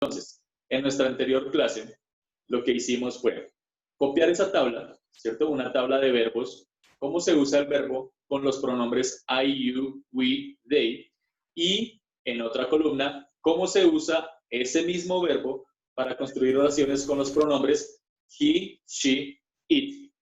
Entonces, en nuestra anterior clase, lo que hicimos fue copiar esa tabla, ¿cierto? Una tabla de verbos, cómo se usa el verbo con los pronombres I, you, we, they, y en otra columna, cómo se usa ese mismo verbo para construir oraciones con los pronombres he, she, it,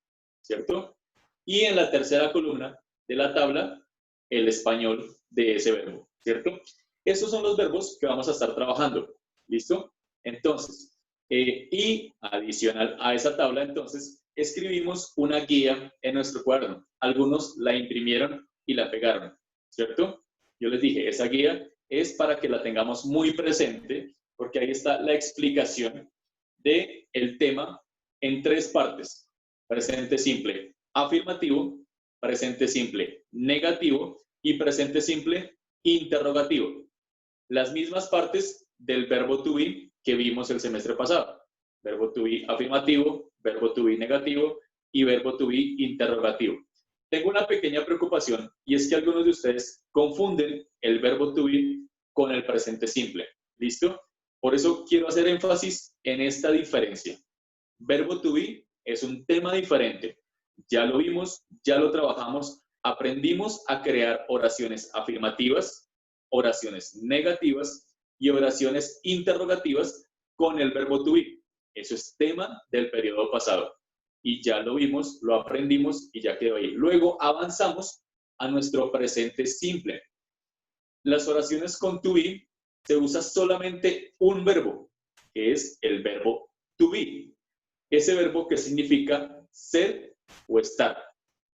¿cierto? Y en la tercera columna de la tabla, el español de ese verbo, ¿cierto? Estos son los verbos que vamos a estar trabajando, ¿listo? Entonces, y adicional a esa tabla, entonces, escribimos una guía en nuestro cuaderno. Algunos la imprimieron y la pegaron, ¿cierto? Yo les dije, esa guía es para que la tengamos muy presente, porque ahí está la explicación del tema en tres partes. Presente simple afirmativo, presente simple negativo y presente simple interrogativo. Las mismas partes del verbo to be que vimos el semestre pasado. Verbo to be afirmativo, verbo to be negativo y verbo to be interrogativo. Tengo una pequeña preocupación y es que algunos de ustedes confunden el verbo to be con el presente simple. ¿Listo? Por eso quiero hacer énfasis en esta diferencia. Verbo to be es un tema diferente. Ya lo vimos, ya lo trabajamos, aprendimos a crear oraciones afirmativas, oraciones negativas y oraciones interrogativas con el verbo to be. Eso es tema del periodo pasado. Y ya lo vimos, lo aprendimos y ya quedó ahí. Luego avanzamos a nuestro presente simple. Las oraciones con to be se usa solamente un verbo, que es el verbo to be. Ese verbo que significa ser o estar.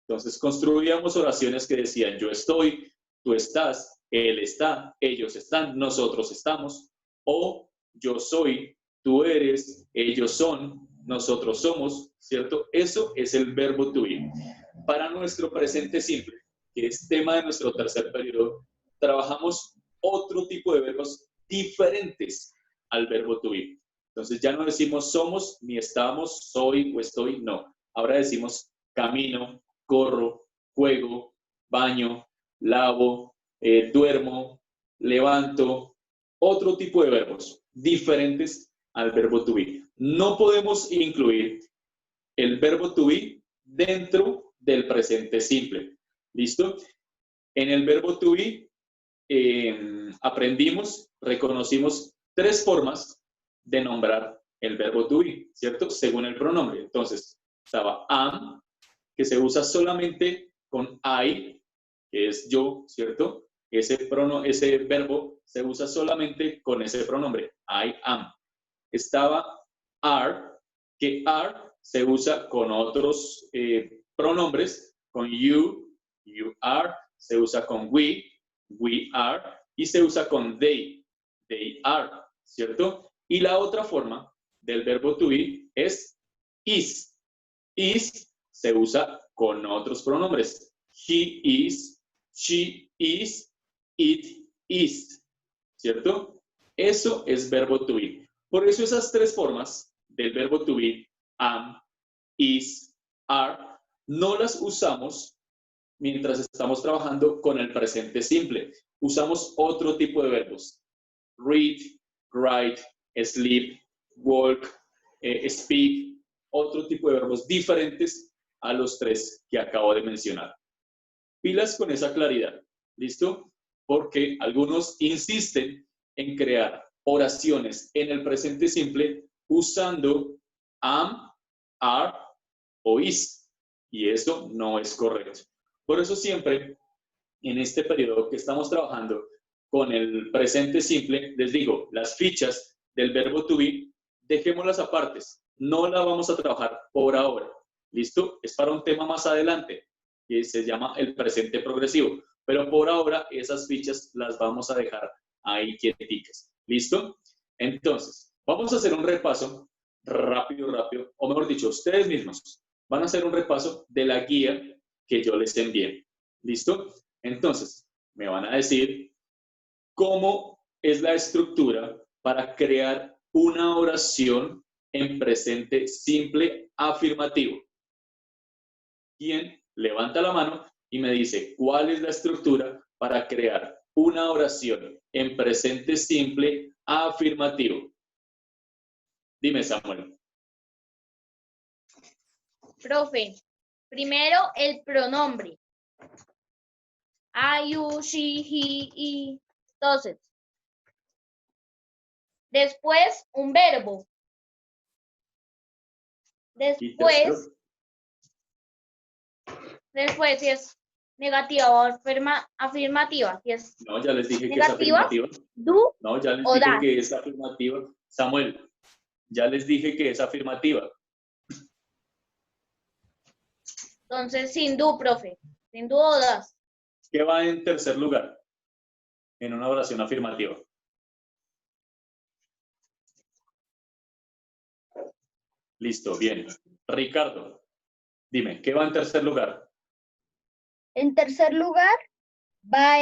Entonces construíamos oraciones que decían yo estoy, tú estás, él está, ellos están, nosotros estamos, o yo soy, tú eres, ellos son, nosotros somos, ¿cierto? Eso es el verbo to be. Para nuestro presente simple, que es tema de nuestro tercer periodo, trabajamos otro tipo de verbos diferentes al verbo to be. Entonces ya no decimos somos, ni estamos, soy o estoy, no. Ahora decimos camino, corro, juego, baño, lavo, duermo, levanto, otro tipo de verbos diferentes al verbo to be. No podemos incluir el verbo to be dentro del presente simple. ¿Listo? En el verbo to be aprendimos, reconocimos tres formas de nombrar el verbo to be, ¿cierto? Según el pronombre. Entonces, estaba am, que se usa solamente con I, que es yo, ¿cierto? Ese verbo se usa solamente con ese pronombre, I am. Estaba are, que are se usa con otros pronombres, con you, you are, se usa con we are, y se usa con they are, ¿cierto? Y la otra forma del verbo to be es is. Is se usa con otros pronombres. He is, she is, it is, ¿cierto? Eso es verbo to be. Por eso esas tres formas del verbo to be, am, is, are, no las usamos mientras estamos trabajando con el presente simple. Usamos otro tipo de verbos. Read, write, sleep, walk, speak, otro tipo de verbos diferentes a los tres que acabo de mencionar. Pilas con esa claridad, ¿listo? Porque algunos insisten en crear oraciones en el presente simple usando am, are o is, y eso no es correcto. Por eso siempre, en este periodo que estamos trabajando con el presente simple, les digo, las fichas del verbo to be, dejémoslas apartes. No la vamos a trabajar por ahora. ¿Listo? Es para un tema más adelante, que se llama el presente progresivo. Pero por ahora, esas fichas las vamos a dejar ahí quieticas. ¿Listo? Entonces, vamos a hacer un repaso rápido, o mejor dicho, ustedes mismos van a hacer un repaso de la guía que yo les envié. ¿Listo? Entonces, me van a decir cómo es la estructura para crear una oración en presente simple afirmativo. ¿Quién levanta la mano y me dice cuál es la estructura para crear una oración en presente simple afirmativo? Dime, Samuel. Profe, primero el pronombre. I, you, she, he, it. Entonces, después un verbo. Y tercero. Después si es negativa o afirmativa. Si es No, ya les dije negativa, que es afirmativa. do No, ya les o dije das. que es afirmativa. Samuel, ya les dije que es afirmativa. Entonces, sin do, profe. Sin do o das. ¿Qué va en tercer lugar en una oración afirmativa? Listo, bien. Ricardo, dime, ¿qué va en tercer lugar? En tercer lugar va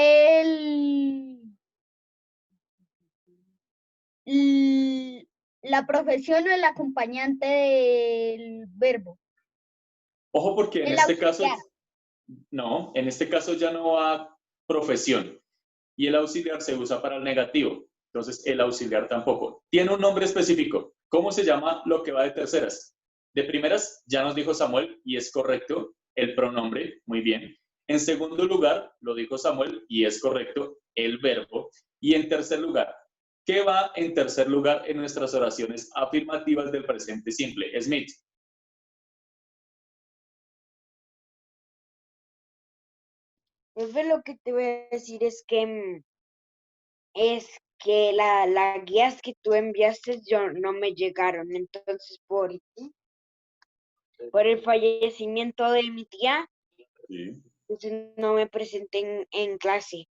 la profesión o el acompañante del verbo. Ojo porque en El este caso, auxiliar. no, en este caso ya no va profesión y el auxiliar se usa para el negativo. Entonces, el auxiliar tampoco. Tiene un nombre específico. ¿Cómo se llama lo que va de terceras? De primeras, ya nos dijo Samuel y es correcto, el pronombre, muy bien. En segundo lugar, lo dijo Samuel y es correcto, el verbo. Y en tercer lugar, ¿qué va en tercer lugar en nuestras oraciones afirmativas del presente simple? Smith. Profe, lo que te voy a decir es que las guías que tú enviaste yo no me llegaron. Entonces, por el fallecimiento de mi tía, Sí. entonces no me presenté en clase.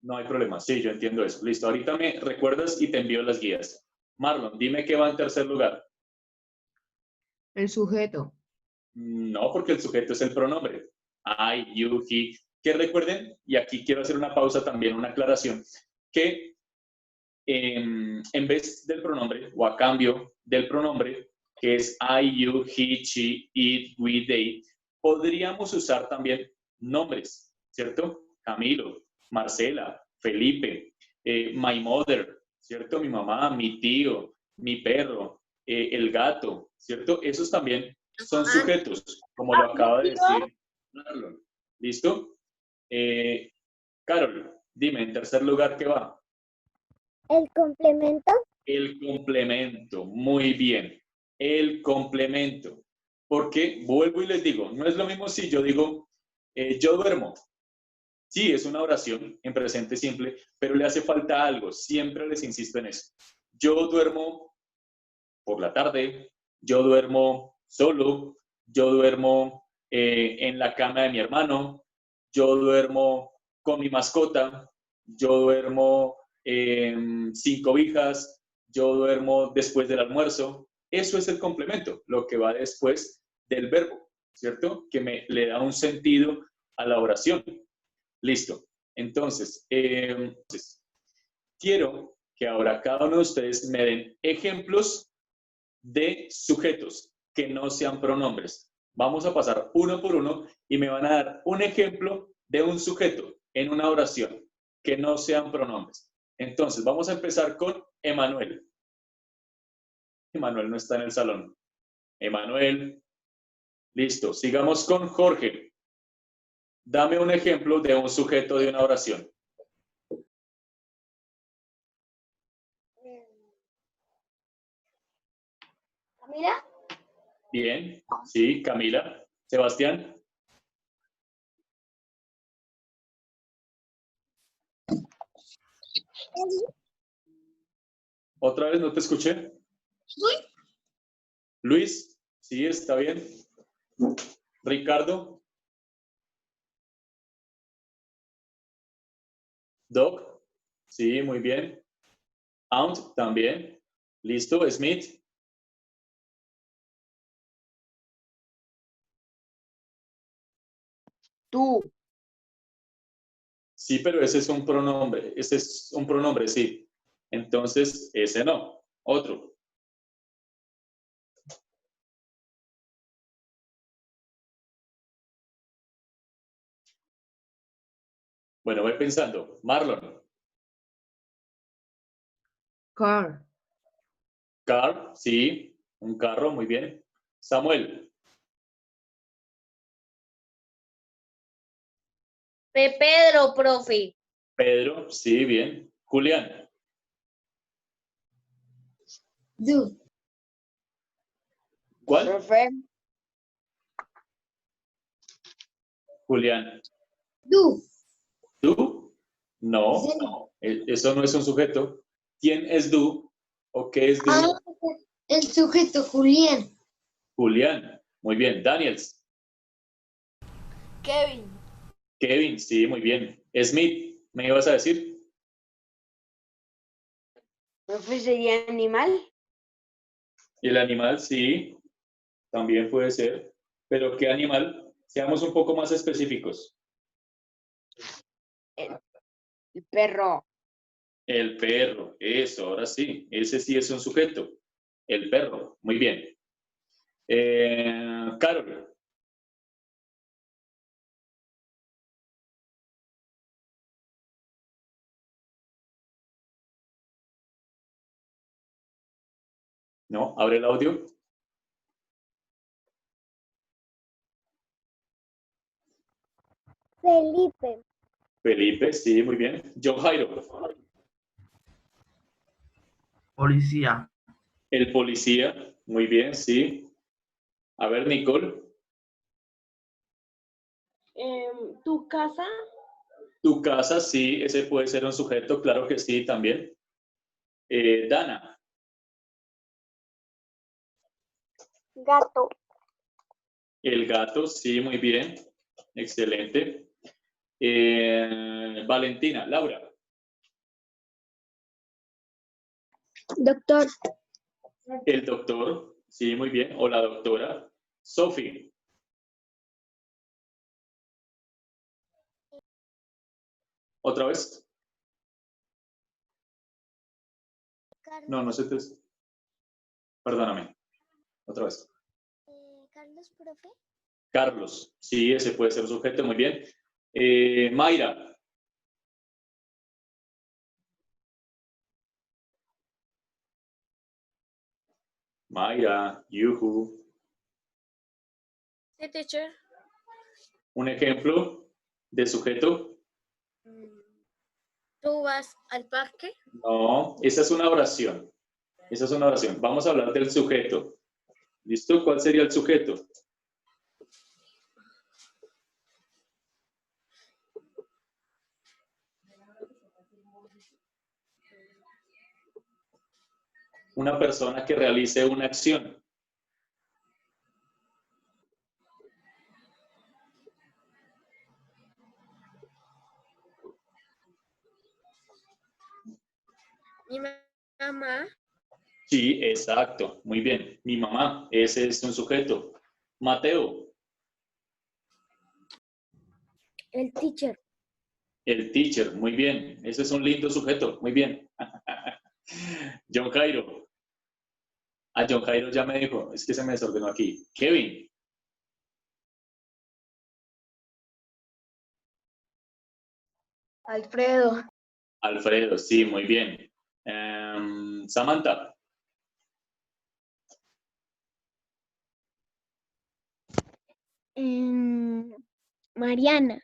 No hay problema, sí, yo entiendo eso. Listo, ahorita me recuerdas y te envío las guías. Marlon, dime qué va en tercer lugar. El sujeto. No, porque el sujeto es el pronombre. I, you, he. Que recuerden, y aquí quiero hacer una pausa también, una aclaración, que en vez del pronombre o a cambio del pronombre, que es I, you, he, she, it, we, they, podríamos usar también nombres, ¿cierto? Camilo, Marcela, Felipe, my mother, ¿cierto? Mi mamá, mi tío, mi perro, el gato, ¿cierto? Esos también son sujetos, como lo acaba de decir Marlon. ¿Listo? Carol, dime, en tercer lugar, ¿qué va? El complemento. El complemento, muy bien. El complemento. Porque vuelvo y les digo, no es lo mismo si yo digo, yo duermo. Sí, es una oración en presente simple, pero le hace falta algo. Siempre les insisto en eso. Yo duermo por la tarde, yo duermo solo, yo duermo en la cama de mi hermano, yo duermo con mi mascota, yo duermo sin cobijas, yo duermo después del almuerzo. Eso es el complemento, lo que va después del verbo, ¿cierto? Que le da un sentido a la oración. Listo. Entonces, quiero que ahora cada uno de ustedes me den ejemplos de sujetos que no sean pronombres. Vamos a pasar uno por uno y me van a dar un ejemplo de un sujeto en una oración que no sean pronombres. Entonces, vamos a empezar con Emanuel. Emanuel no está en el salón. Emanuel, listo. Sigamos con Jorge. Dame un ejemplo de un sujeto de una oración. Camila. Bien, sí, Camila. Sebastián. ¿Otra vez no te escuché? Luis, sí, está bien. Ricardo. Doc, sí, muy bien. Aunt, también. Listo. Smith. Tú, Sí, pero ese es un pronombre. Ese es un pronombre, sí. Entonces, ese no. Otro. Bueno, voy pensando. Marlon. Car. Car, sí, un carro, muy bien. Samuel, Pedro, profe. Pedro, sí, bien. Julián, Do. ¿cuál? Profe, Julián, Do. ¿tú? No, Sí. no, eso no es un sujeto. ¿Quién es du o qué es du? El sujeto Julián. Julián, muy bien. Daniels, Kevin. Kevin, sí, muy bien. Smith, ¿me ibas a decir? profe sería animal. Y el animal, sí, también puede ser. Pero ¿qué animal? Seamos un poco más específicos. El perro. El perro, eso, ahora sí. Ese sí es un sujeto. El perro, muy bien. Carol, ¿no? Abre el audio. Felipe. Felipe, sí, muy bien. John Jairo, Policía. el policía, muy bien, sí. A ver, Nicole, ¿Tu casa? tu casa, sí, ese puede ser un sujeto, claro que sí, también. Dana, Gato. el gato, sí, muy bien. Excelente. Valentina, Laura, Doctor. el doctor, sí, muy bien. O la doctora. Sophie, otra vez. No, no sé. Perdóname. Otra vez. Carlos, profe. Carlos, sí, ese puede ser un sujeto, muy bien. Mayra, Mayra, yuhu. Sí, teacher. Un ejemplo de sujeto. ¿Tú vas al parque? No, esa es una oración. Esa es una oración. Vamos a hablar del sujeto. ¿Listo? ¿Cuál sería el sujeto? Una persona que realice una acción. Mi mamá. Sí, exacto. Muy bien. Mi mamá, ese es un sujeto. Mateo, El teacher. el teacher, muy bien. Ese es un lindo sujeto, muy bien. John Cairo. A John Cairo ya me dijo, es que se me desordenó aquí. Kevin, Alfredo. Alfredo, sí, muy bien. Samantha, Mariana.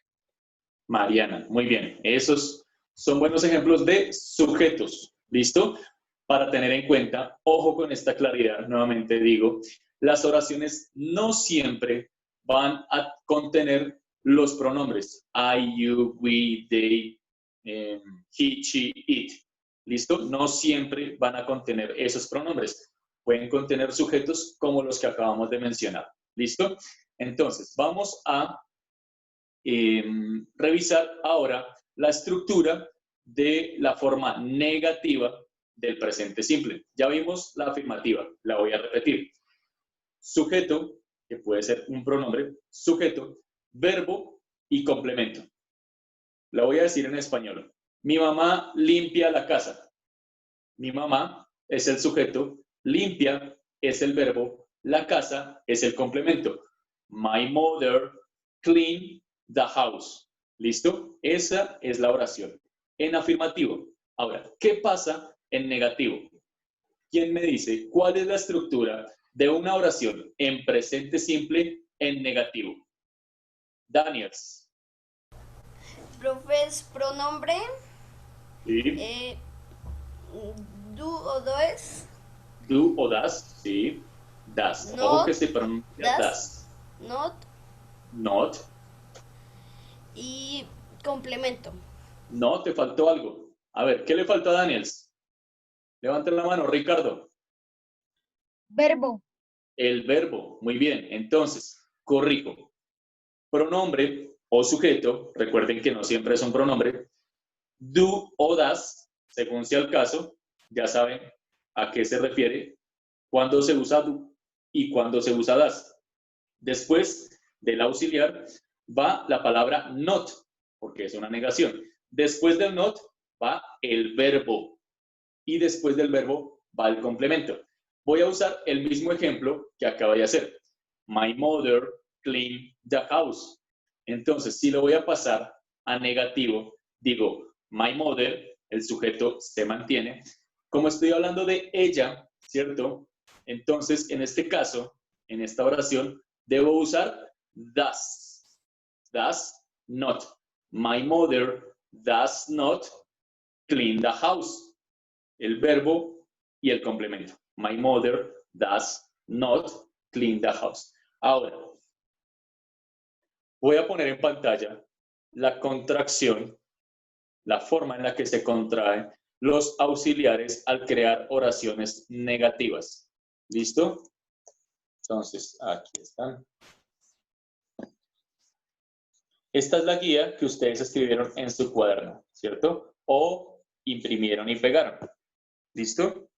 Mariana, muy bien. Esos son buenos ejemplos de sujetos, ¿listo? Para tener en cuenta, ojo con esta claridad, nuevamente digo, las oraciones no siempre van a contener los pronombres I, you, we, they, he, she, it. ¿Listo? No siempre van a contener esos pronombres. Pueden contener sujetos como los que acabamos de mencionar. ¿Listo? Entonces, vamos a revisar ahora la estructura de la forma negativa del presente simple. Ya vimos la afirmativa, la voy a repetir. Sujeto, que puede ser un pronombre, sujeto, verbo y complemento. La voy a decir en español. Mi mamá limpia la casa. Mi mamá es el sujeto, limpia es el verbo, la casa es el complemento. My mother clean the house. ¿Listo? Esa es la oración. En afirmativo. Ahora, ¿qué pasa en negativo? ¿Quién me dice cuál es la estructura de una oración en presente simple en negativo? Daniels. Profe, es pronombre, Sí. do o does, Do o das. Sí. Das. Not, Ojo que se pronuncia das. not Not. y complemento. No, te faltó algo. A ver, ¿qué le faltó a Daniels? Levante la mano, Ricardo. Verbo. El verbo. Muy bien. Entonces, corrijo. Pronombre o sujeto, recuerden que no siempre es un pronombre. Do o das, según sea el caso, ya saben a qué se refiere, cuándo se usa do y cuándo se usa das. Después del auxiliar va la palabra not, porque es una negación. Después del not va el verbo y después del verbo va el complemento. Voy a usar el mismo ejemplo que acabo de hacer. My mother cleaned the house. Entonces, si lo voy a pasar a negativo, digo, my mother, el sujeto se mantiene. Como estoy hablando de ella, ¿cierto? Entonces, en este caso, en esta oración, debo usar does. Does not. My mother does not clean the house. El verbo y el complemento. My mother does not clean the house. Ahora, voy a poner en pantalla la contracción, la forma en la que se contraen los auxiliares al crear oraciones negativas. ¿Listo? Entonces, aquí están. Esta es la guía que ustedes escribieron en su cuaderno, ¿cierto? O imprimieron y pegaron. ¿Listo?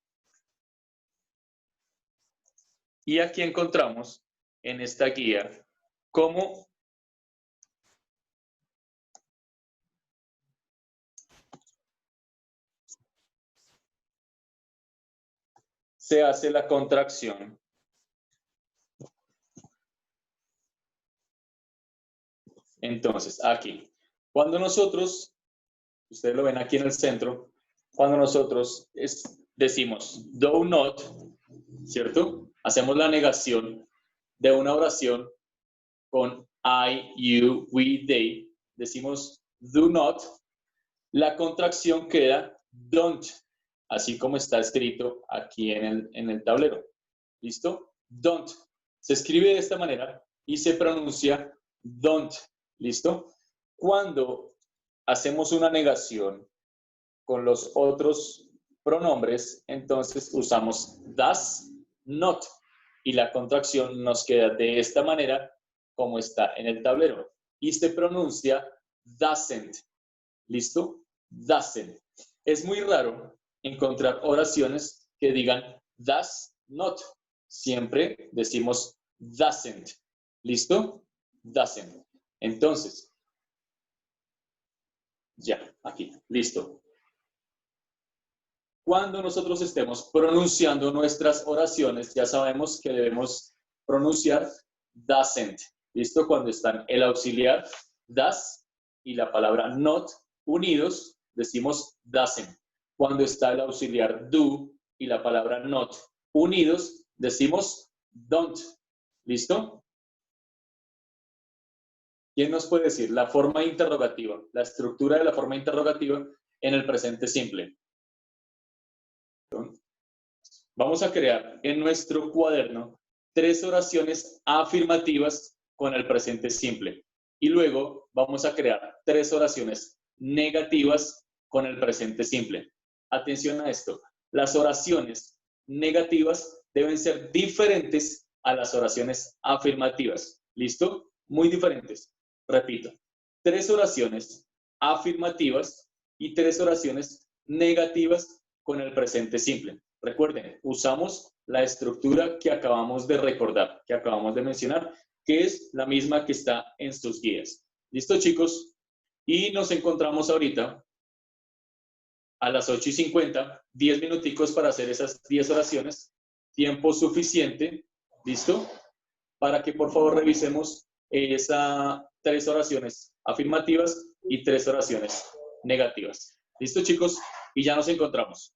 Y aquí encontramos en esta guía cómo se hace la contracción Entonces, aquí, cuando nosotros, ustedes lo ven aquí en el centro, cuando nosotros decimos do not, ¿cierto? Hacemos la negación de una oración con I, you, we, they, decimos do not, la contracción queda don't, así como está escrito aquí en el tablero. ¿Listo? Don't. Se escribe de esta manera y se pronuncia don't. ¿Listo? Cuando hacemos una negación con los otros pronombres, entonces usamos does not y la contracción nos queda de esta manera como está en el tablero y se pronuncia doesn't. ¿Listo? Doesn't. Es muy raro encontrar oraciones que digan does not. Siempre decimos doesn't. ¿Listo? Doesn't. Entonces, ya, aquí, listo. Cuando nosotros estemos pronunciando nuestras oraciones, ya sabemos que debemos pronunciar doesn't. ¿Listo? Cuando están el auxiliar does y la palabra not unidos, decimos doesn't. Cuando está el auxiliar do y la palabra not unidos, decimos don't. ¿Listo? ¿Quién nos puede decir la forma interrogativa, la estructura de la forma interrogativa en el presente simple? Vamos a crear en nuestro cuaderno 3 oraciones afirmativas con el presente simple. Y luego vamos a crear 3 oraciones negativas con el presente simple. Atención a esto. Las oraciones negativas deben ser diferentes a las oraciones afirmativas. ¿Listo? Muy diferentes. Repito, 3 oraciones afirmativas y 3 oraciones negativas con el presente simple. Recuerden, usamos la estructura que acabamos de recordar, que acabamos de mencionar, que es la misma que está en sus guías. ¿Listo, chicos? Y nos encontramos ahorita a las 8:50, 10 minuticos para hacer esas 10 oraciones, tiempo suficiente, ¿listo? Para que por favor revisemos esas 3 oraciones afirmativas y 3 oraciones negativas. ¿Listo, chicos? Y ya nos encontramos.